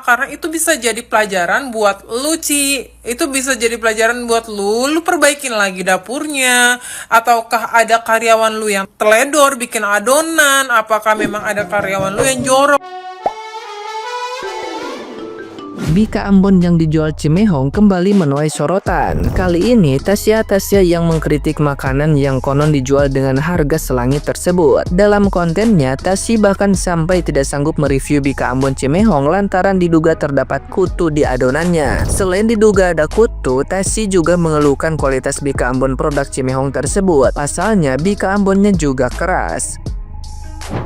Karena itu bisa jadi pelajaran buat lu, Ci. Itu bisa jadi pelajaran buat lu perbaikin lagi dapurnya. Ataukah ada karyawan lu yang teledor bikin adonan? Apakah memang ada karyawan lu yang jorok? Bika Ambon yang dijual Cimehong kembali menuai sorotan. Kali ini Tasya yang mengkritik makanan yang konon dijual dengan harga selangit tersebut. Dalam kontennya, Tasya bahkan sampai tidak sanggup mereview Bika Ambon Cimehong lantaran diduga terdapat kutu di adonannya. Selain diduga ada kutu, Tasya juga mengeluhkan kualitas Bika Ambon produk Cimehong tersebut. Pasalnya, Bika Ambonnya juga keras.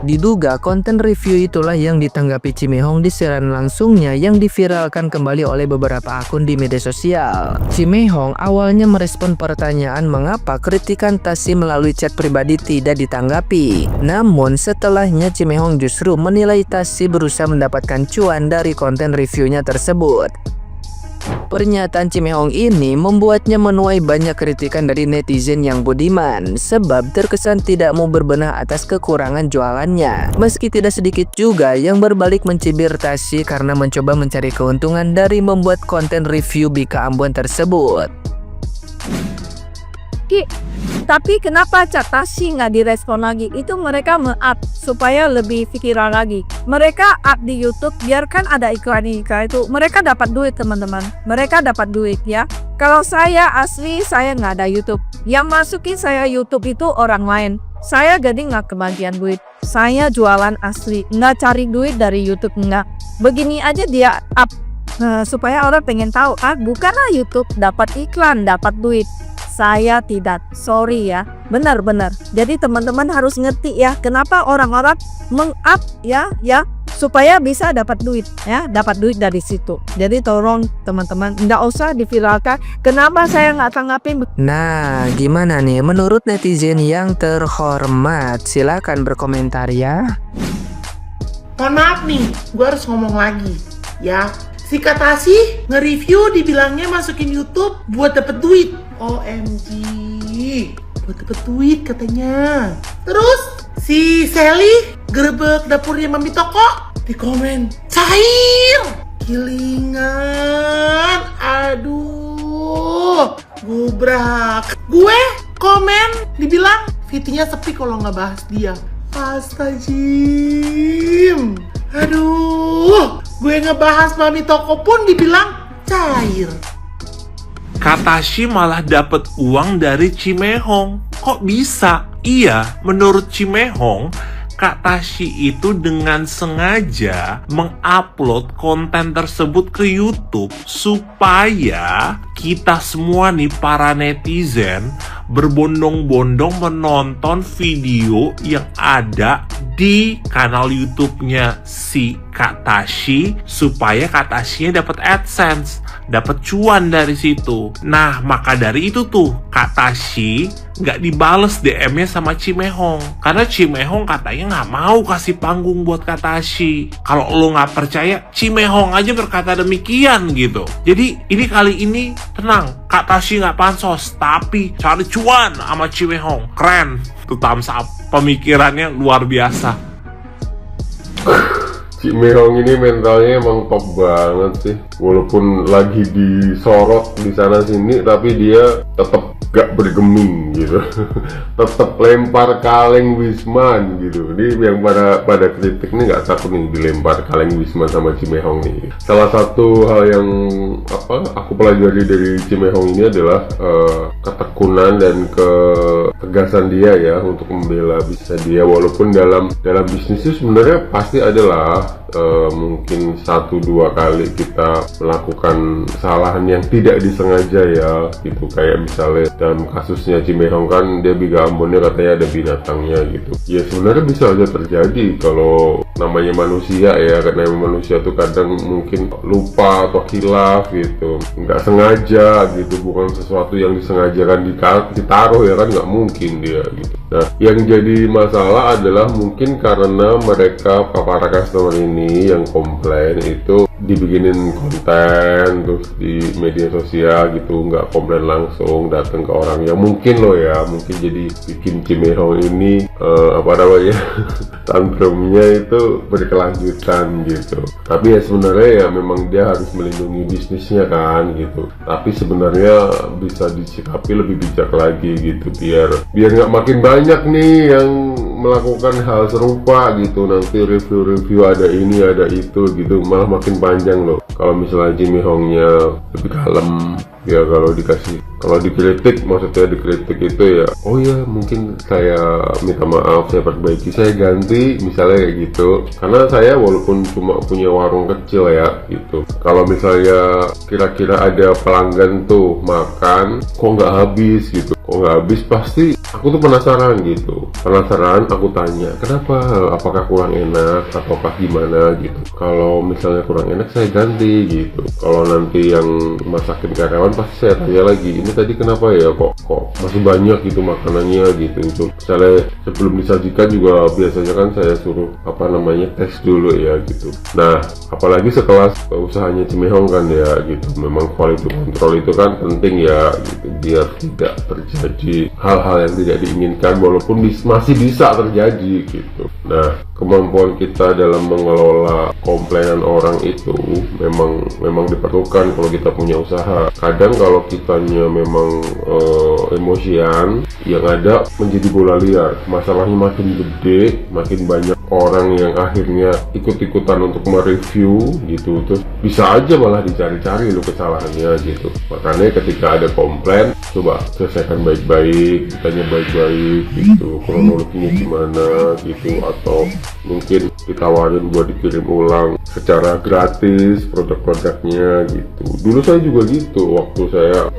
Diduga konten review itulah yang ditanggapi Cimehong di siaran langsungnya yang diviralkan kembali oleh beberapa akun di media sosial. Cimehong awalnya merespon pertanyaan mengapa kritikan Tasya melalui chat pribadi tidak ditanggapi. Namun setelahnya Cimehong justru menilai Tasya berusaha mendapatkan cuan dari konten reviewnya tersebut. Pernyataan Cimehong ini membuatnya menuai banyak kritikan dari netizen yang budiman, sebab terkesan tidak mau berbenah atas kekurangan jualannya. Meski tidak sedikit juga yang berbalik mencibir Tasya karena mencoba mencari keuntungan dari membuat konten review Bika Ambon tersebut. Tapi kenapa chat Tasya nggak direspon lagi? Itu mereka up supaya lebih pikiran lagi. Mereka up di YouTube, biarkan ada iklan-iklan itu. Mereka dapat duit, teman-teman. Mereka dapat duit ya. Kalau saya asli, saya nggak ada YouTube. Yang masukin saya YouTube itu orang lain. Saya jadi nggak kebagian duit. Saya jualan asli, nggak cari duit dari YouTube, nggak. Begini aja dia up supaya orang pengen tahu. Bukanlah YouTube dapat iklan, dapat duit. Saya tidak, sorry ya, benar-benar. Jadi teman-teman harus ngerti ya, kenapa orang-orang meng-up ya, supaya bisa dapat duit ya, dapat duit dari situ. Jadi tolong teman-teman, nggak usah diviralkan. Kenapa saya nggak tanggapin? Nah, gimana nih menurut netizen yang terhormat? Silakan berkomentar ya. Mohon maaf nih, gue harus ngomong lagi ya. Si Tasya nge-review dibilangnya masukin YouTube buat dapet duit. OMG, buat dapet duit katanya. Terus si Sally gerebek dapurnya Mami Toko, di komen cair, kilingan, aduh, gubrak. Gue komen dibilang VT-nya sepi kalau nggak bahas dia. Astagfirullah. Aduh, gue ngebahas Mami Toko pun dibilang cair. Tasya malah dapat uang dari Cimehong. Kok bisa? Iya, menurut Cimehong, Tasya itu dengan sengaja mengupload konten tersebut ke YouTube supaya kita semua nih para netizen berbondong-bondong menonton video yang ada di kanal YouTube-nya si Tasya supaya Tasya dapat AdSense, dapat cuan dari situ. Nah, maka dari itu tuh Tasya nggak dibales DM-nya sama Cimehong karena Cimehong katanya nggak mau kasih panggung buat Tasya. Kalau lo nggak percaya, Cimehong aja berkata demikian gitu. Jadi ini kali ini tenang, Tasya nggak pansos, tapi cari cuan sama Cimehong. Keren, tuh thumbs up. Pemikirannya luar biasa. Cimehong ini mentalnya emang top banget sih. Walaupun lagi disorot di sana sini, tapi dia tetap gak bergeming gitu. Tetap lempar kaleng Wisman gitu. Ini yang pada kritik nih nggak takut nih dilempar kaleng Wisman sama Cimehong nih. Salah satu hal yang aku pelajari dari Cimehong ini adalah ketekunan dan ketegasan dia ya untuk membela bisa dia. Walaupun dalam bisnis itu sebenarnya pasti adalah mungkin 1-2 kali kita melakukan kesalahan yang tidak disengaja ya gitu. Kayak misalnya dalam kasusnya Cimehong kan dia Bika Ambonnya katanya ada binatangnya gitu. Ya sebenarnya bisa aja terjadi kalau namanya manusia ya, karena manusia tuh kadang mungkin lupa atau hilaf gitu, nggak sengaja gitu, bukan sesuatu yang disengajakan ditaruh ya kan, nggak mungkin dia gitu. Nah yang jadi masalah adalah mungkin karena mereka para customer ini yang komplain itu dibikinin konten terus di media sosial gitu, nggak komplain langsung datang ke orang yang mungkin mungkin jadi bikin Cimehong ini apa namanya tantrumnya itu berkelanjutan gitu. Tapi ya sebenarnya ya memang dia harus melindungi bisnisnya kan gitu, tapi sebenarnya bisa disikapi lebih bijak lagi gitu, biar nggak makin banyak nih yang melakukan hal serupa gitu. Nanti review ada ini ada itu gitu, malah makin panjang loh. Kalau misalnya Cimehongnya lebih kalem ya, kalau dikritik maksudnya dikritik itu ya oh ya mungkin saya minta maaf, saya perbaiki, saya ganti misalnya kayak gitu. Karena saya walaupun cuma punya warung kecil ya gitu, kalau misalnya kira-kira ada pelanggan tuh makan kok nggak habis gitu, pasti aku tuh penasaran gitu, aku tanya kenapa, apakah kurang enak ataukah gimana gitu. Kalau misalnya kurang enak saya ganti gitu. Kalau nanti yang masakin karyawan pasti saya tanya lagi, ini tadi kenapa ya kok masih banyak gitu makanannya gitu. Itu misalnya sebelum disajikan juga biasanya kan saya suruh tes dulu ya gitu. Nah apalagi sekelas usahanya Cimehong kan ya gitu, memang quality control itu kan penting ya gitu, biar tidak terjadi hal-hal yang tidak diinginkan walaupun masih bisa terjadi gitu. Nah kemampuan kita dalam mengelola komplainan orang itu memang diperlukan kalau kita punya usaha. Kadang kalau kitanya memang emosian, yang ada menjadi bola liar, masalahnya makin gede, makin banyak orang yang akhirnya ikut-ikutan untuk mereview gitu, terus bisa aja malah dicari-cari lo kesalahannya gitu. Makanya ketika ada komplain, coba selesaikan baik-baik, ditanya baik-baik gitu, kronologinya gimana gitu, atau mungkin ditawarin buat dikirim ulang secara gratis produk-produknya gitu. Dulu saya juga gitu, waktu saya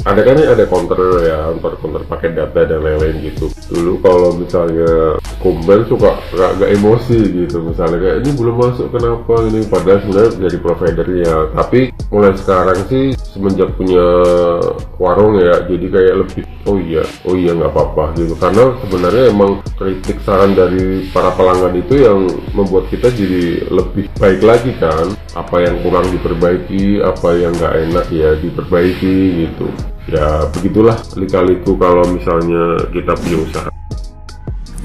ada counter ya, counter pakai data dan lain-lain gitu. Dulu kalau misalnya komplain suka agak emosi gitu, misalnya kayak ini belum masuk kenapa ini, padahal sebenarnya dari providernya. Tapi mulai sekarang sih semenjak punya warung ya, jadi kayak lebih oh iya nggak apa-apa gitu, karena sebenarnya emang kritik saran dari para pelanggan itu yang membuat kita jadi lebih baik lagi kan. Apa yang kurang diperbaiki, apa yang nggak enak ya diperbaiki gitu. Ya begitulah lika-liku kalau misalnya kita punya usaha.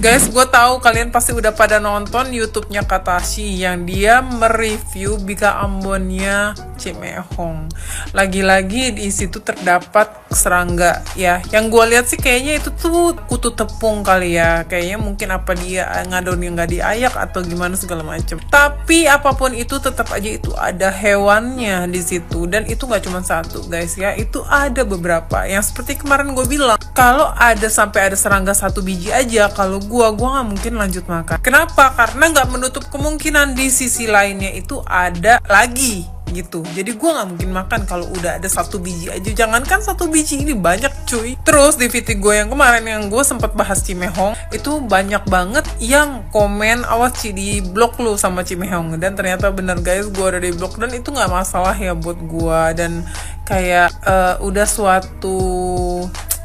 Guys, gue tahu kalian pasti udah pada nonton YouTube-nya Katashi yang dia mereview Bika Ambonnya Cimehong. Lagi-lagi di situ terdapat serangga ya. Yang gue lihat sih kayaknya itu tuh kutu tepung kali ya. Kayaknya mungkin apa dia ngadon yang nggak diayak atau gimana segala macam. Tapi apapun itu tetap aja itu ada hewannya di situ, dan itu nggak cuma satu guys ya. Itu ada beberapa. Yang seperti kemarin gue bilang, kalau sampai ada serangga 1 biji aja, kalau gue nggak mungkin lanjut makan. Kenapa? Karena nggak menutup kemungkinan di sisi lainnya itu ada lagi gitu. Jadi gue nggak mungkin makan kalau udah ada 1 biji aja. Jangankan 1 biji, ini banyak cuy. Terus di VT gue yang kemarin yang gue sempat bahas Cimehong, itu banyak banget yang komen awas Ci di blok lu sama Cimehong. Dan ternyata bener guys, gue udah di blok, dan itu nggak masalah ya buat gue. Dan kayak udah suatu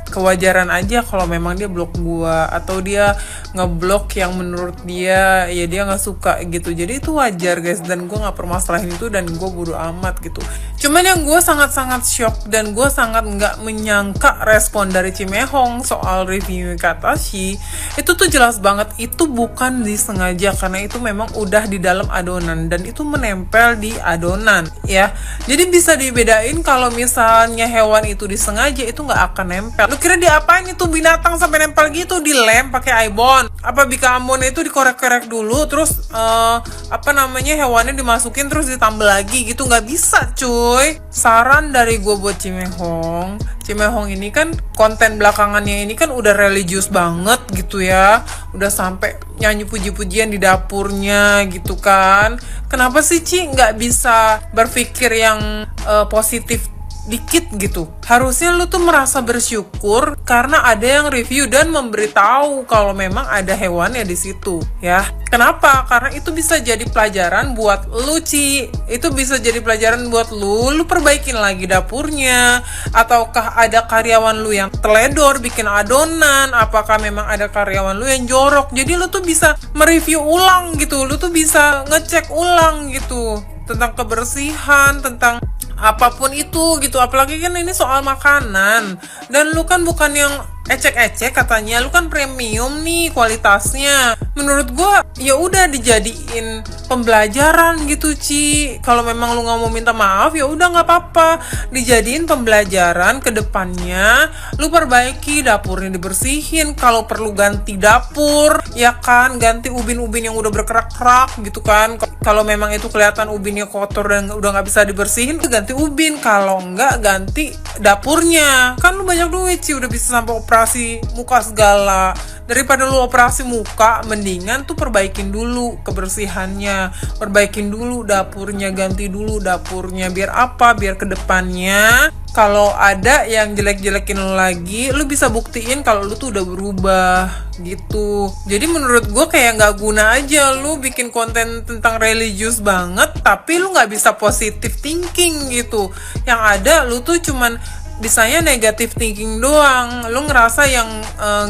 kewajaran aja kalau memang dia blok gua atau dia ngeblok yang menurut dia ya dia nggak suka gitu. Jadi itu wajar guys, dan gua nggak permasalahin itu, dan gua bodo amat gitu. Cuman yang gua sangat-sangat shock dan gua sangat nggak menyangka respon dari Cimehong soal review Katashi itu tuh jelas banget itu bukan disengaja, karena itu memang udah di dalam adonan dan itu menempel di adonan ya. Jadi bisa dibedain kalau misalnya hewan itu disengaja, itu nggak akan nempel. Lu kira diapain itu binatang sampai nempel gitu? Dilem pakai ibon? Apa Bika Ambon itu dikorek-korek dulu terus hewannya dimasukin terus ditambah lagi gitu? Nggak bisa cuy. Saran dari gue buat Cimehong ini kan konten belakangannya ini kan udah religius banget gitu ya, udah sampai nyanyi puji-pujian di dapurnya gitu kan. Kenapa sih Ci nggak bisa berpikir yang positif dikit gitu? Harusnya lu tuh merasa bersyukur karena ada yang review dan memberitahu kalau memang ada hewannya di situ ya. Kenapa? Karena itu bisa jadi pelajaran buat lu Ci. Itu bisa jadi pelajaran buat lu perbaikin lagi dapurnya, ataukah ada karyawan lu yang teledor bikin adonan, apakah memang ada karyawan lu yang jorok. Jadi lu tuh bisa mereview ulang gitu, lu tuh bisa ngecek ulang gitu. tentang kebersihan, tentang apapun itu gitu. Apalagi kan ini soal makanan, dan lu kan bukan yang ecek-ecek, katanya lu kan premium nih kualitasnya. Menurut gua ya udah dijadiin pembelajaran gitu, Ci. Kalau memang lu nggak mau minta maaf ya udah nggak apa-apa, dijadiin pembelajaran ke depannya. Lu perbaiki dapurnya, dibersihin, kalau perlu ganti dapur ya kan, ganti ubin-ubin yang udah berkerak-kerak gitu kan. Kalau memang itu kelihatan ubinnya kotor dan udah nggak bisa dibersihin, ganti ubin. Kalau nggak, ganti dapurnya. Kan lu banyak duit, Ci, udah bisa sampai operasi muka segala. Daripada lu operasi muka, mendingan tuh perbaikin dulu kebersihannya, perbaikin dulu dapurnya, ganti dulu dapurnya. Biar apa? Biar kedepannya kalau ada yang jelek-jelekin lu lagi, lu bisa buktiin kalau lu tuh udah berubah gitu. Jadi menurut gue kayak nggak guna aja lu bikin konten tentang religius banget, tapi lu nggak bisa positive thinking gitu. Yang ada lu tuh cuman bisanya negative thinking doang. Lu ngerasa yang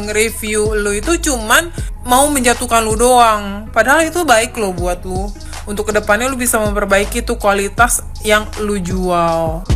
nge-review lu itu cuman mau menjatuhkan lu doang, padahal itu baik lo buat lu. Untuk kedepannya lu bisa memperbaiki tuh kualitas yang lu jual.